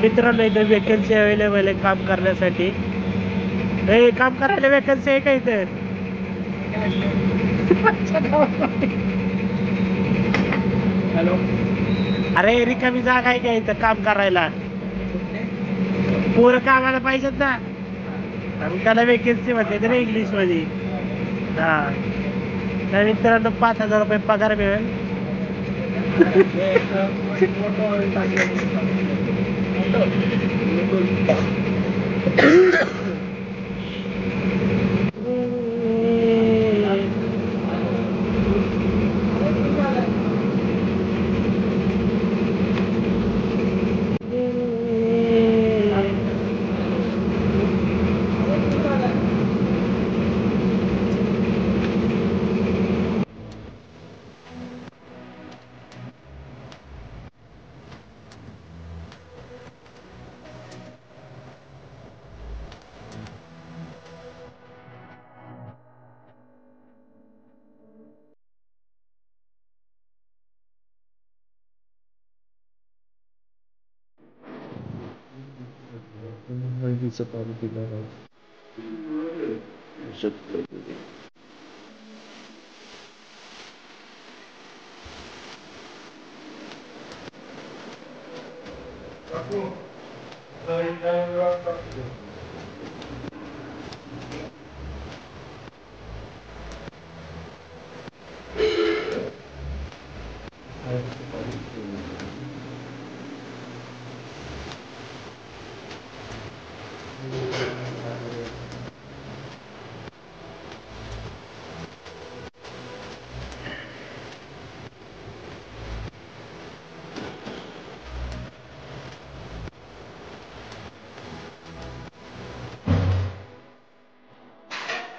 मित्रांनो इथं vacancy available आहे काम करण्यासाठी. काम करायला वेकन्सी आहे का इथं? हॅलो, अरे रिकामी जागा आहे का इथं काम करायला? पोरं कामाला पाहिजेत ना, आणि त्याला वेकन्सी म्हणते ना इंग्लिश मध्ये. हा, तर मित्रांनो 5,000 रुपये पगार मिळेल. हळदीचं पाणी पिणार आहे.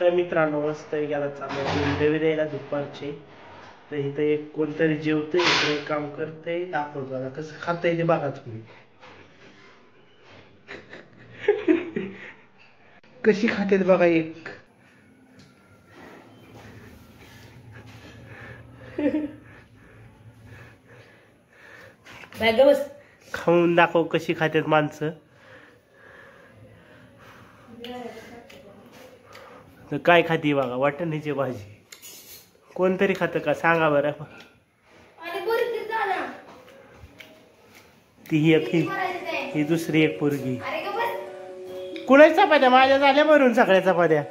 तर मित्रांनो मस्त गेला चालू इंटरव्ह्यू द्यायला दुपारचे. तर इथं एक कोणतरी जेवतंय, इकडे काम करतंय. दाखवतो आता कसं खातंय ते बघा तुम्ही. कशी खातेत बघा एक. खाऊन दाखव कशी खातेत माणसं. तर काय खाती बघा, वाटण्याची भाजी. कोणतरी खातं का सांगा बरं. ती एक ही दुसरी एक पोरगी. कुणाच्या चपात्या माझ्या झाल्या भरून सगळ्या चपात्या.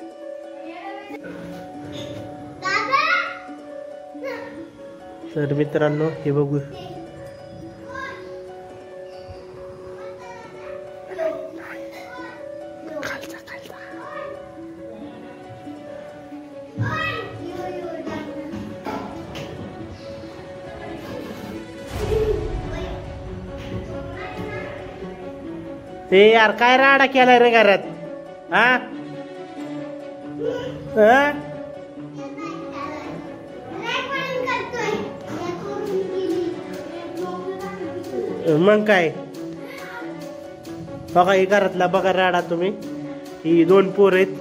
तर मित्रांनो हे बघू, ते यार काय राडा केलाय रे घरात. हा मग काय बघा ही घरातला बघा राडा तुम्ही. ही 2 पोर आहेत,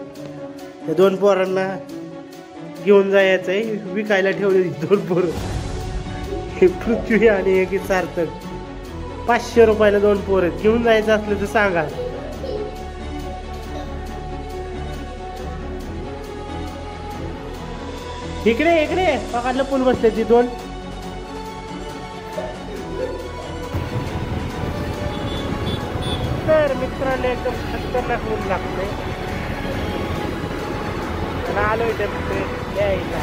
त्या 2 पोरांना घेऊन जायचंय विकायला ठेवले 2 पोर. हे पृथ्वी आणि एक सार्थक. 500 रुपयाला 2 पोर आहेत. घेऊन जायचं असलं तर सांगा. इकडे इकडे बघा लपून बसले ती 2. तर मित्रांनो एकदम खतरनाक ऊन लागतंय. आलोय यायला.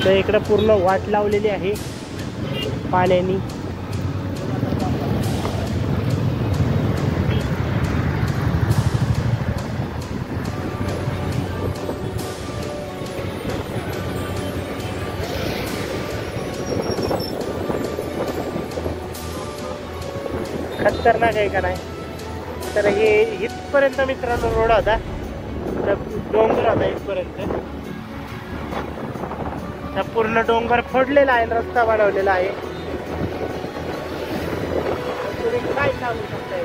तर इकडे पूर्ण वाट लावलेली आहे पाण्यानी. खतरनाक आहे का नाही. तर हे इथपर्यंत मित्रांनो रोड होता, डोंगर होता इथपर्यंत. पूर्ण डोंगर फोडलेला आहे, रस्ता बनवलेला आहे. चालू शकता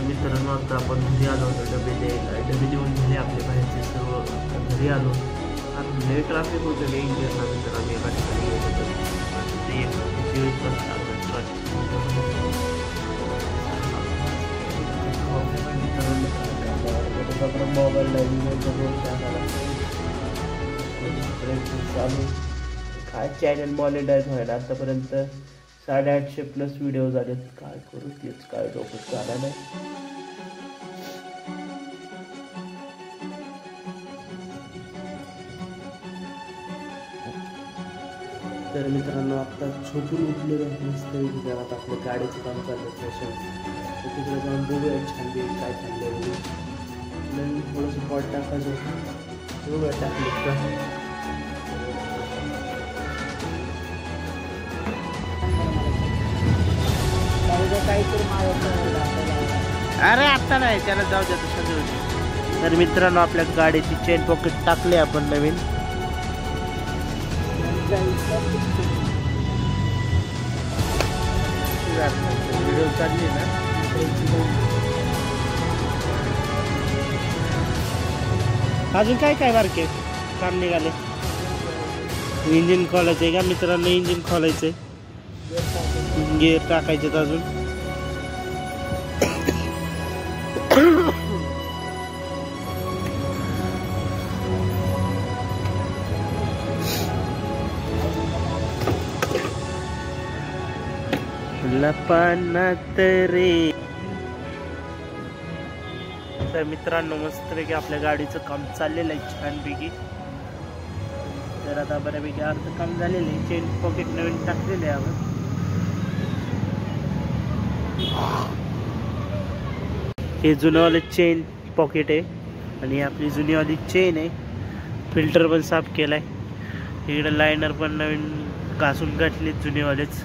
मित्रांनो आता आपण घरी आलो होतो डबे देऊन झाले आपले बाहेरचे सर्व घरी आलो. आता लय ट्रॅफिक होतं लय इंडियनला मित्र आम्ही एका ठिकाणी गेलो होतो ते 24 तास मोबाईल चालू काय चॅनल मॉनिटाईज व्हायला आतापर्यंत 850+ व्हिडिओ झालेत. काय करू तेच काय डोकं चाला नाही. तर मित्रांनो आता झोपून उठलेलं मस्त घरात आपलं गाडीचं काम चाललं फॅशन तिकडे जाऊन बघूया छान काय चाललंय नवीन थोडंसं पॉट टाकायचं बघूया टाकलं का. अरे आता नाही त्याला जाऊ द्या तसं. तर मित्रांनो आपल्या गाडीची चेन पॉकेट टाकले आपण नवीन. व्हिडिओ चालली ना अजून काय काय बारके काम निघाले. इंजिन खोलायचं आहे का मित्रांनो. इंजिन खोलायचंय गिअर टाकायचे अजून. लपानात रे. तर मित्रांनो मस्तपैकी आपल्या गाडीचं काम चाललेलं आहे छानपैकी. तर आता बऱ्यापैकी अर्ध काम झालेलं आहे. चेन पॉकेट नवीन टाकलेले आहे आपण. हे जुनवाले चेन पॉकेट आहे आणि आपली जुनीवाली चेन आहे. फिल्टर पण साफ केलाय. इकडे लायनर पण नवीन घासून घातले जुनेवालेच.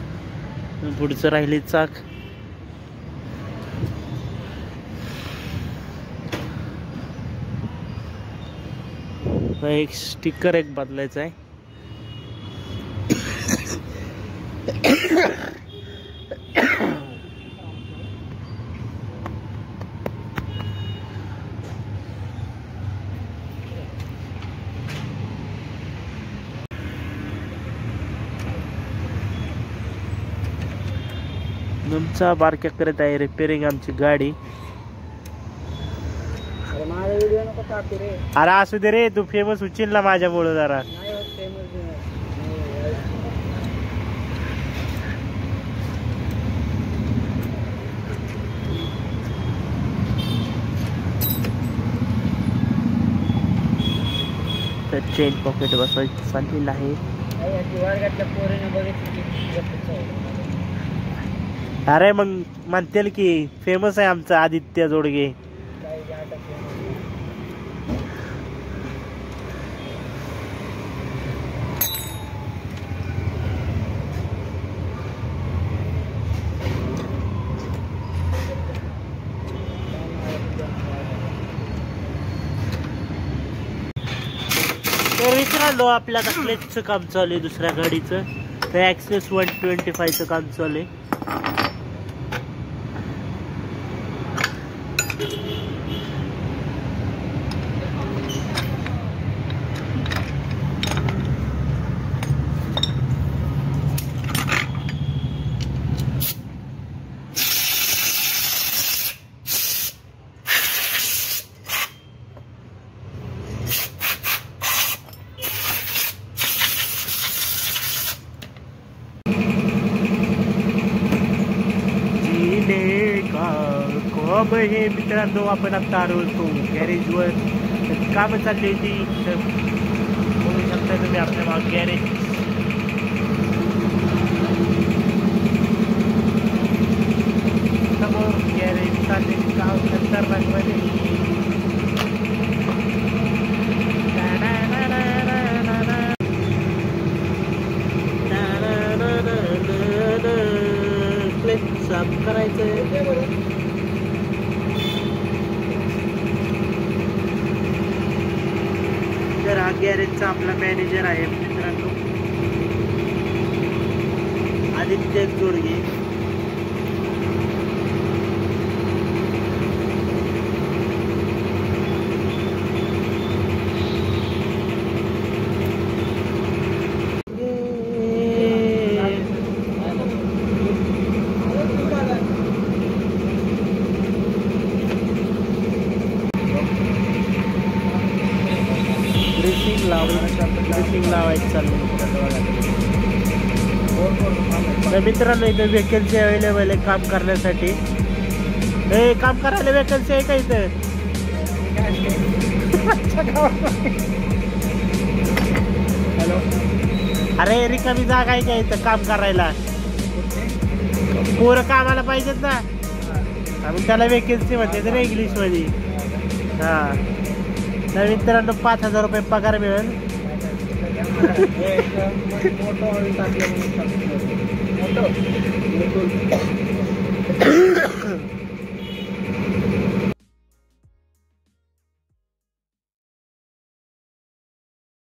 पुढचं राहिले चाक. एक स्टिकर एक बदलायचा आहे. तुमचा बारक्या करत आहे रिपेअरिंग आमची गाडी. अरे असू दे रे तू फेमस उचील ना माझ्यामुळे जरा. तर चेन पॉकेट बसवायचं चाललेलं आहे. अरे मग म्हणतील की फेमस आहे आमचा आदित्य जोडगे. तर मित्रांनो आपल्या क्लेचचं काम चालू आहे दुसऱ्या गाडीचं. तर ॲक्सेस 125चं काम चालू आहे. अब हे मित्रांनो आपण आता आलो गॅरेजवर. कामं चालली होती तर बघू शकता तुम्ही आपल्या मागे गॅरेज. समोर गॅरेज चालले काम खतरनाक मध्ये. साफ करायचं. तर हा गॅरेजचा आपला मॅनेजर आहे मित्रांनो. आणि तिथे एक जोडगी. ड्रेसिंग लावायचं चाललंय तर मित्रांनो. इथं वेकन्सी अवेलेबल आहे काम करण्यासाठी. हे काम करायला वेकन्सी आहे का इथं? हॅलो, अरे रिकामी जागा आहे का इथं काम करायला? पोरं कामाला पाहिजेत ना, मग त्याला वेकन्सी म्हणते ना इंग्लिश मध्ये. हा तर मित्रांनो 5,000 रुपये पगार मिळेल.